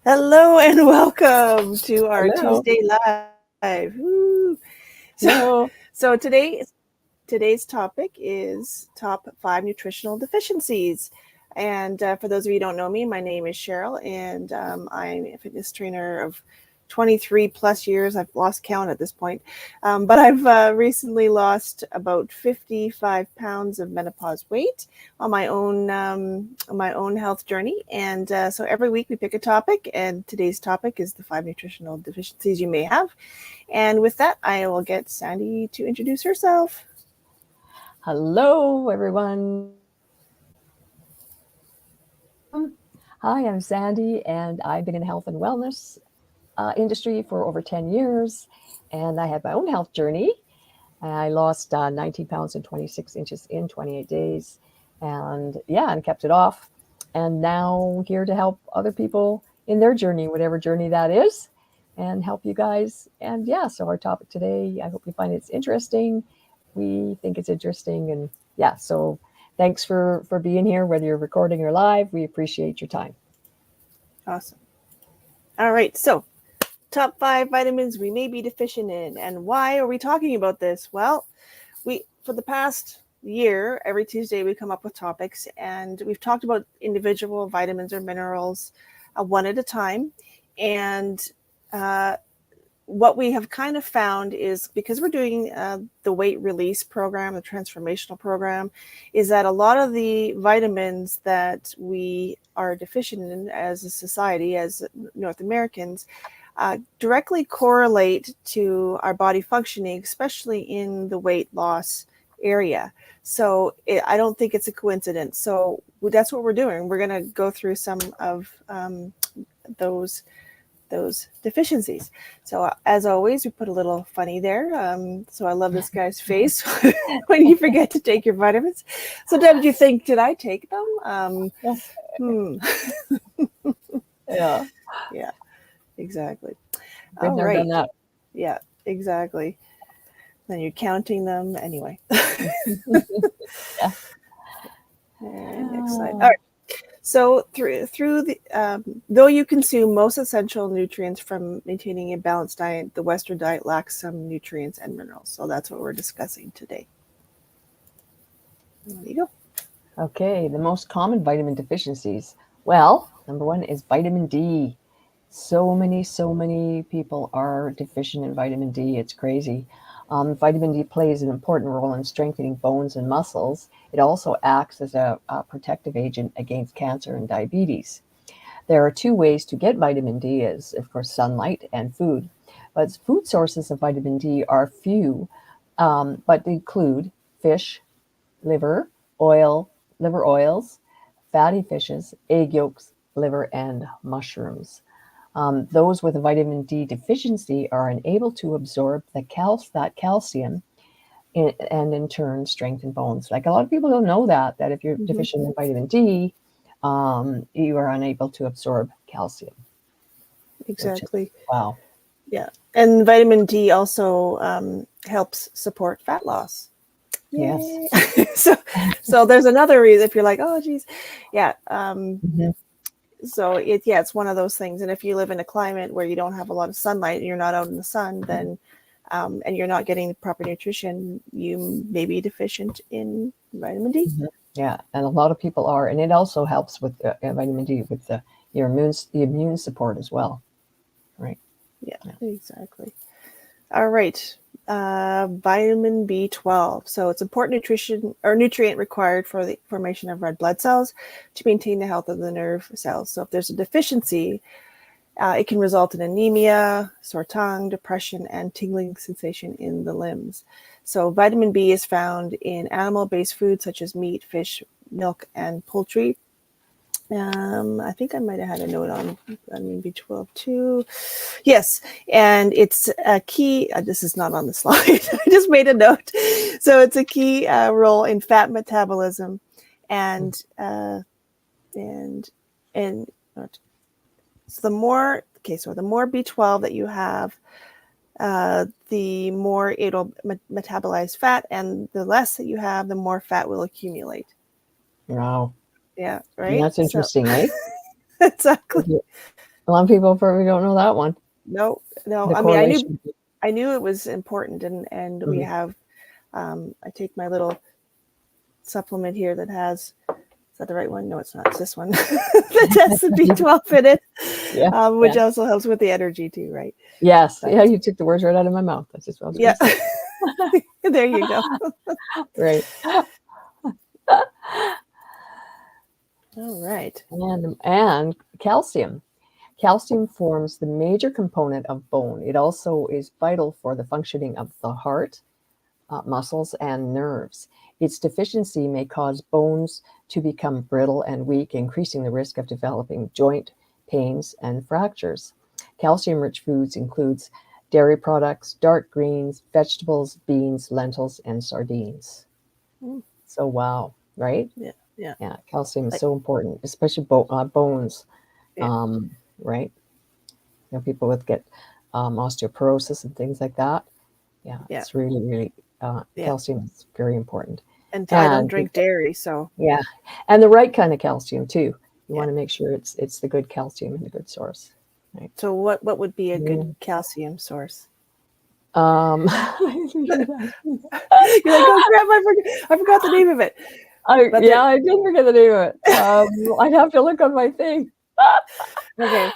Hello and welcome to our Hello. Tuesday live. Woo. So, Hello. so today's topic is top 5 nutritional deficiencies. And for those of you who don't know me, my name is Cheryl, and I'm a fitness trainer of 23 plus years. I've lost count at this point, but I've recently lost about 55 pounds of menopause weight on my own health journey. And so every week we pick a topic, and today's topic is the 5 nutritional deficiencies you may have. And with that, I will get Sandy to introduce herself. Hello, everyone. Hi, I'm Sandy, and I've been in health and wellness industry for over 10 years, and I had my own health journey. I lost 19 pounds and 26 inches in 28 days, and kept it off. And now here to help other people in their journey, whatever journey that is, and help you guys. And so our topic today, I hope you find it's interesting. We think it's interesting, and so thanks for being here, whether you're recording or live. We appreciate your time. Awesome. All right. So, top 5 vitamins we may be deficient in. And why are we talking about this? Well, for the past year, every Tuesday, we come up with topics, and we've talked about individual vitamins or minerals one at a time. And what we have kind of found is, because we're doing the weight release program, the transformational program, is that a lot of the vitamins that we are deficient in as a society, as North Americans, directly correlate to our body functioning, especially in the weight loss area. So I don't think it's a coincidence. So that's what we're doing. We're going to go through some of those deficiencies. So as always, we put a little funny there. So I love this guy's face when you forget to take your vitamins. So did you think, did I take them? Hmm. Yeah, Yeah, exactly. been All there, done right. that. Yeah, exactly. Then you're counting them anyway. Yeah. And next slide. All right. So through the though you consume most essential nutrients from maintaining a balanced diet, the Western diet lacks some nutrients and minerals. So that's what we're discussing today. There you go. Okay, the most common vitamin deficiencies. Well, number one is vitamin D. So many people are deficient in vitamin D. It's crazy. Vitamin D plays an important role in strengthening bones and muscles. It also acts as a protective agent against cancer and diabetes. There are two ways to get vitamin D, is of course sunlight and food. But food sources of vitamin D are few, but they include fish, liver, oil, liver oils, fatty fishes, egg yolks, liver, and mushrooms. Those with a vitamin D deficiency are unable to absorb that calcium and in turn strengthen bones. Like, a lot of people don't know that if you're Mm-hmm. deficient in vitamin D, you are unable to absorb calcium, which is Exactly. wow. Yeah. And vitamin D also helps support fat loss. Yes. Yay. so so there's another reason if you're like, oh geez. Yeah. Mhm. So it's one of those things. And if you live in a climate where you don't have a lot of sunlight and you're not out in the sun, then and you're not getting the proper nutrition, you may be deficient in vitamin D. Mhm. Yeah, and a lot of people are, and it also helps with vitamin D with the immune support as well, right? Yeah, Yeah. exactly. All right. Vitamin B12. So it's important nutrition or nutrient required for the formation of red blood cells to maintain the health of the nerve cells. So if there's a deficiency, it can result in anemia, sore tongue, depression, and tingling sensation in the limbs. So vitamin B is found in animal-based foods such as meat, fish, milk, and poultry. I think I might have had a note on vitamin B12 too. Yes, and it's a key. This is not on the slide. I just made a note. So it's a key role in fat metabolism, and and and so the more B12 that you have, the more it'll metabolize fat, and the less that you have, the more fat will accumulate. Wow. Yeah, right. That's So interesting, eh? exactly. A lot of people probably don't know that one. No, no. The I mean, correlation. I knew it was important, and we Mhm. have. I take my little supplement here that has. Is that the right one? No, it's not. It's this one that has the B12 in it, Yeah, which yeah. also helps with the energy too, right? Yes. But Yeah, you took the words right out of my mouth. That's just what I was going yeah, to say. there you go. Right. All right. And calcium. Calcium forms the major component of bone. It also is vital for the functioning of the heart, muscles, and nerves. Its deficiency may cause bones to become brittle and weak, increasing the risk of developing joint pains and fractures. Calcium-rich foods includes dairy products, dark greens, vegetables, beans, lentils, and sardines. Mm, So wow, right? yeah, yeah, Yeah, calcium is like, so important, especially bones, yeah, right? People with get osteoporosis and things like that. Yeah, yeah, it's really, really yeah. calcium is very important. And I don't And drink dairy, so yeah, and the right kind of calcium too. You yeah. want to make sure it's the good calcium and the good source, right? So what would be a good Yeah. calcium source? I think you're right. You're like, oh crap, I forgot the name of it. But Yeah, I did forget the name of it. I'd have to look on my thing. okay.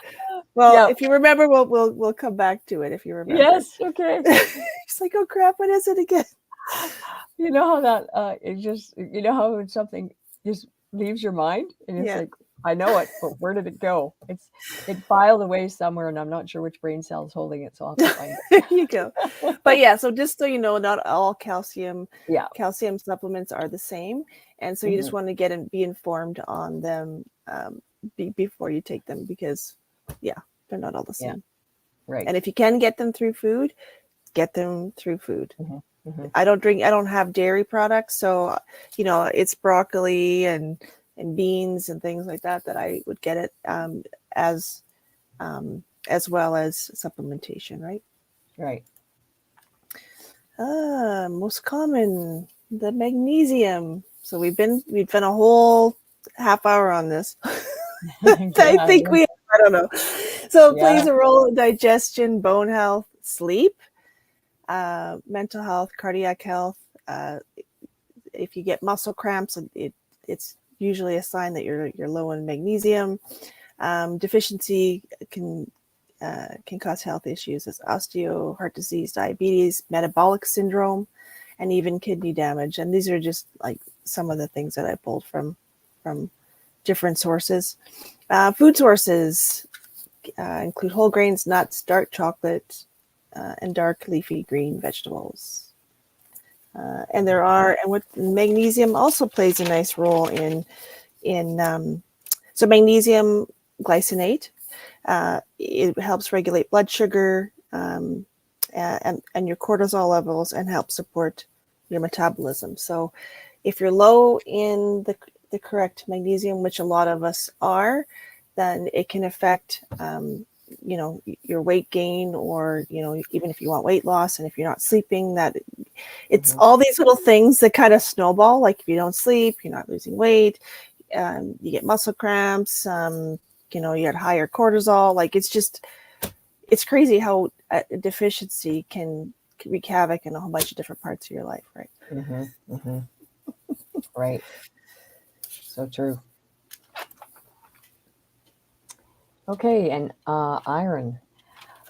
Well, Yeah. if you remember, we'll come back to it if you remember. Yes. Okay. It's like, oh crap, what is it again? You know how that it just how when something just leaves your mind and it's Yeah, like I know it, but where did it go? It filed away somewhere and I'm not sure which brain cell is holding it, so I'll have to find there you go. But yeah, so just so you know, not all it. Yeah. calcium supplements are the same, and so you just Hmm. want to get and be informed on them before you take them because yeah, they're not all the Yeah. same. Right. And if you can get them through food, get them through food. Hmm. Hmm. I don't have dairy products, so it's broccoli and beans and things like that I would get it as as well as supplementation, right? Right. Most common, the magnesium. So we've been a whole half hour on this. I Yeah. think I don't know. So it Yeah. plays a role in digestion, bone health, sleep, mental health, cardiac health. If you get muscle cramps, it's usually a sign that you're low in magnesium. Deficiency can cause health issues as osteo, heart disease, diabetes, metabolic syndrome, and even kidney damage. And these are just like some of the things that I pulled from different sources. Food sources include whole grains, nuts, dark chocolate, and dark leafy green vegetables. And what magnesium also plays a nice role in so magnesium glycinate. It helps regulate blood sugar and your cortisol levels and helps support your metabolism. So if you're low in the correct magnesium, which a lot of us are, then it can affect your weight gain, or even if you want weight loss, and if you're not sleeping, that it's Hmm. all these little things that kind of snowball. Like if you don't sleep, you're not losing weight, you get muscle cramps, you get higher cortisol. Like it's crazy how a deficiency can wreak havoc in a whole bunch of different parts of your life, right? Hmm. Hmm. Right. So true. Okay, and iron.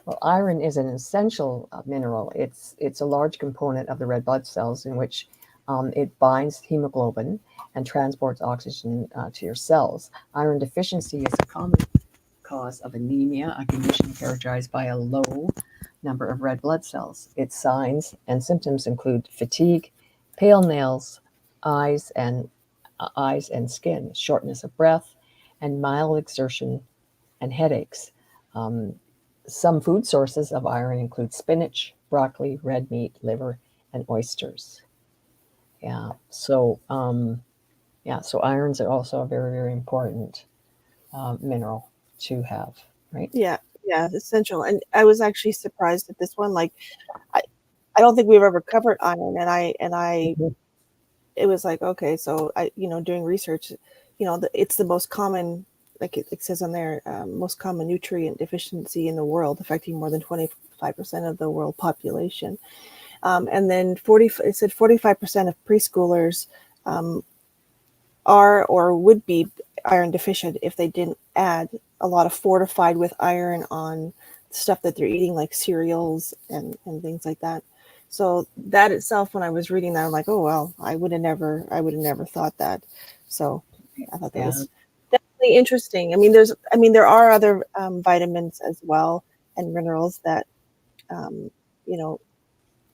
Well, iron is an essential mineral. It's a large component of the red blood cells in which it binds hemoglobin and transports oxygen to your cells. Iron deficiency is a common cause of anemia, a condition characterized by a low number of red blood cells. Its signs and symptoms include fatigue, pale nails, eyes and eyes and skin, shortness of breath, and mild exertion and headaches. Um, some food sources of iron include spinach, broccoli, red meat, liver, and oysters. Yeah. So irons are also a very, very important mineral to have, right? Yeah, yeah, it's essential. And I was actually surprised at this one. Like I, I don't think we've ever covered iron, and I Mhm. it was like, okay, so I doing research, it's the most common like it says on there, most common nutrient deficiency in the world, affecting more than 25% of the world population. And then it said 45% of preschoolers are or would be iron deficient if they didn't add a lot of fortified with iron on stuff that they're eating, like cereals and things like that. So that itself, when I was reading that, I'm like, oh well, I would have never thought that. So I thought that Yeah. was definitely interesting. I mean, there are other vitamins as well and minerals that, um, you know,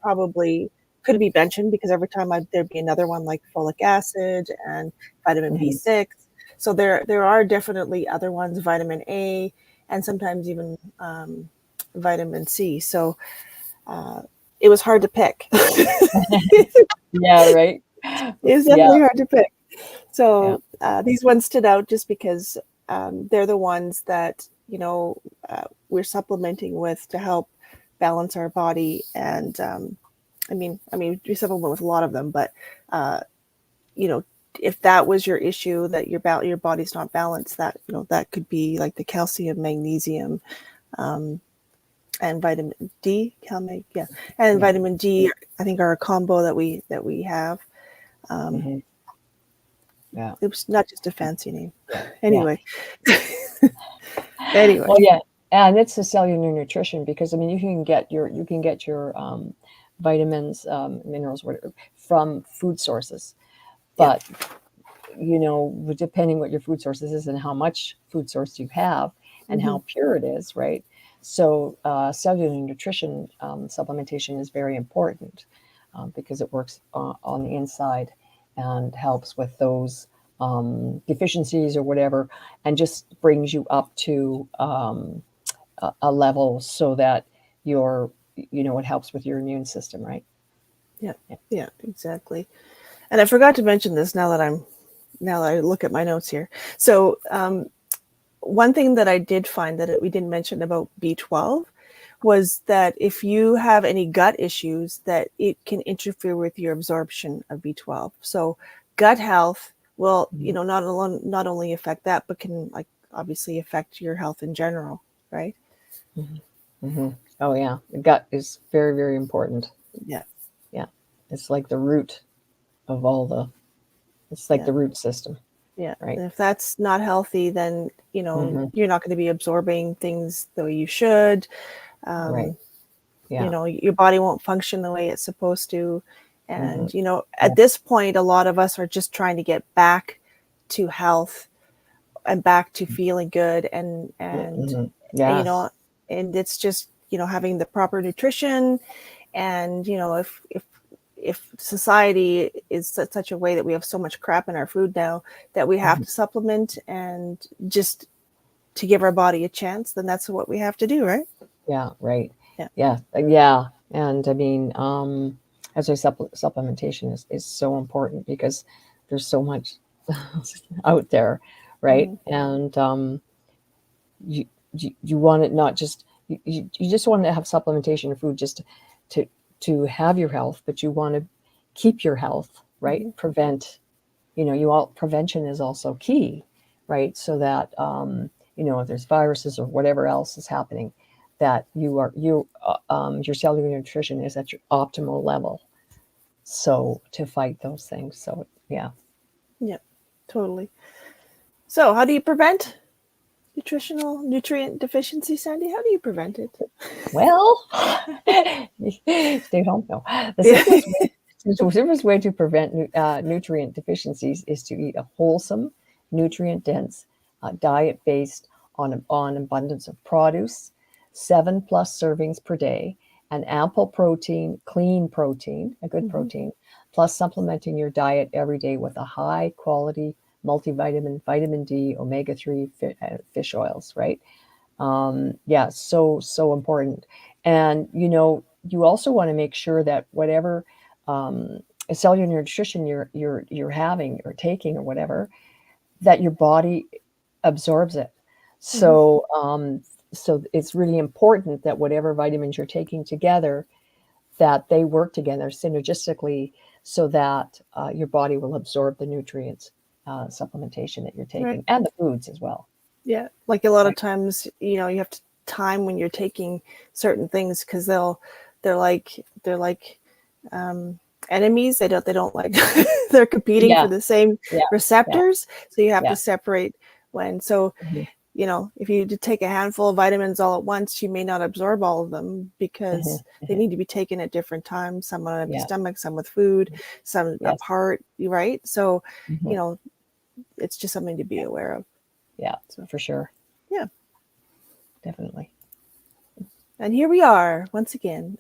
probably could be mentioned, because every time there'd be another one, like folic acid and vitamin Mhm. B6. So there are definitely other ones, vitamin A, and sometimes even vitamin C. So uh, it was hard to pick. Yeah, right. It was Yeah, definitely hard to pick. yeah. So these ones stood out just because they're the ones that we're supplementing with to help balance our body. And we supplement with a lot of them, but uh, you know, if that was your issue, that your body's not balanced, that that could be like the calcium, magnesium, um, and vitamin D, yeah, and Yeah. vitamin D. I think are a combo that we have. Um, Hmm. Yeah. it was not just a fancy name. Yeah. Anyway, anyway, Well, yeah, and it's the cellular nutrition because I mean you can get your vitamins, minerals, whatever, from food sources, yep. but depending what your food sources is and how much food source you have and Hmm. how pure it is, right? So cellular nutrition supplementation is very important because it works on the inside and helps with those deficiencies or whatever, and just brings you up to a level so that you're, it helps with your immune system, right? Yeah, Yeah. yeah, exactly. And I forgot to mention this now that I look at my notes here. So one thing that I did find that we didn't mention about B12 was that if you have any gut issues, that it can interfere with your absorption of B12. So gut health will, Mhm. not only affect that, but can, like, obviously affect your health in general, right? Mhm. Mhm. Oh yeah, the gut is very, very important. Yeah, Yeah, it's like the root of all the. It's like yeah, the root system, yeah. right? And if that's not healthy, then Hmm. you're not going to be absorbing things the way you should. Right. Um, Yeah. your body won't function the way it's supposed to. Hmm. And Yeah. at this point, a lot of us are just trying to get back to health and back to feeling good, Hmm. and, Yes. and it's just having the proper nutrition. And if society is such a way that we have so much crap in our food now that we have Hmm. to supplement, and just to give our body a chance, then that's what we have to do, right? Yeah. Right. Yeah. Yeah. Yeah. And I mean, as I supplementation is so important because there's so much out there, right? Hmm. And you, you want it not just you just want to have supplementation of food just to to have your health, but you want to keep your health, right? Hmm. Prevent, you all prevention is also key, right? So that if there's viruses or whatever else is happening, that your cellular nutrition is at your optimal level, so to fight those things. So yeah. Yeah, totally. So how do you prevent nutrient deficiency, Sandy? How do you prevent it? Well, stay home. No, the Yeah. simplest way to prevent nutrient deficiencies is to eat a wholesome, nutrient-dense diet based on abundance of produce, 7+ servings per day, and ample protein, clean protein, a good Hmm. protein, plus supplementing your diet every day with a high quality multivitamin, vitamin D, omega-3 fish oils, right? Yeah, so important. And you also want to make sure that whatever um, cellular nutrition you're having or taking or whatever, that your body absorbs it. Hmm. So it's really important that whatever vitamins you're taking together, that they work together synergistically, so that your body will absorb the nutrients supplementation that you're Right. taking, and the foods as well. Yeah, like a lot of Right. times, you know, you have to time when you're taking certain things because they're like um, enemies. They don't like they're competing for Yeah, the same yeah, yeah, receptors. So you have to yeah. separate when. So Mhm, you know, if you take a handful of vitamins all at once, you may not absorb all of them mhm, because they mhm. need to be taken at different times. Some on an empty Yeah, stomach, some with food, some yes. apart. Right. So Mhm, you know, it's just something to be yeah, aware of. yeah, So for sure. yeah. Definitely. And here we are once again.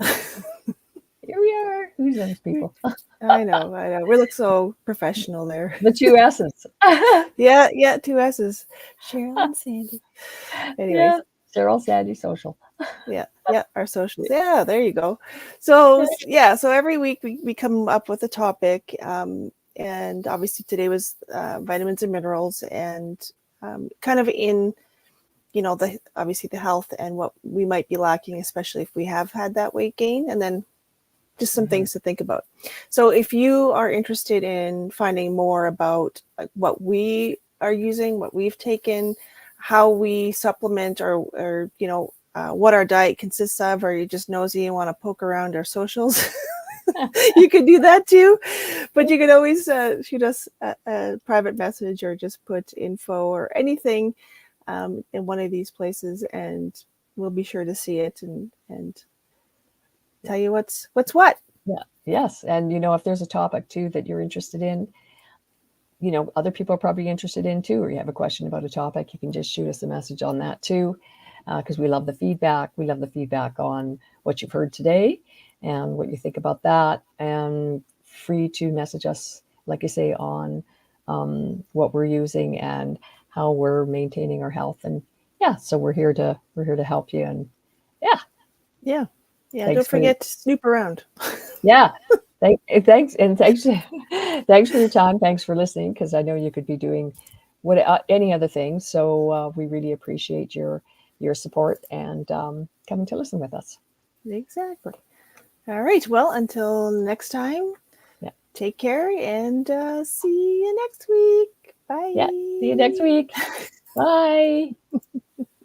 Here we are. Who's those people? I know. We look so professional there. The two S's. Yeah, yeah, two S's. Cheryl and Sandy. Anyways, Yeah. Cheryl Sandy Social. yeah, yeah, our socials. Yeah. Yeah, there you go. So yeah, so every week we come up with a topic. And obviously today was vitamins and minerals and kind of in, you know, the obviously the health and what we might be lacking, especially if we have had that weight gain, and then just some Mhm, things to think about. So if you are interested in finding more about like what we are using, what we've taken, how we supplement, or you know, what our diet consists of, or you're just nosy and want to poke around our socials, you can do that too. But you can always shoot us a private message or just put info or anything in one of these places, and we'll be sure to see it and yeah. tell you what's what. Yeah. Yes. And if there's a topic too that you're interested in, other people are probably interested in too, or you have a question about a topic, you can just shoot us a message on that too, because we love the feedback. We love the feedback on what you've heard today and what you think about that. And free to message us, like you say, on what we're using and how we're maintaining our health. And yeah, so we're here to help you. And yeah, Yeah. Yeah. thanks Don't for forget to snoop around. yeah. Thanks, and thanks, thanks for your time. Thanks for listening, because I know you could be doing what any other thing. So we really appreciate your support and coming to listen with us. Exactly. All right. Well, until next time, Yeah, take care and see you next week. yeah. See you next week. Bye. Bye.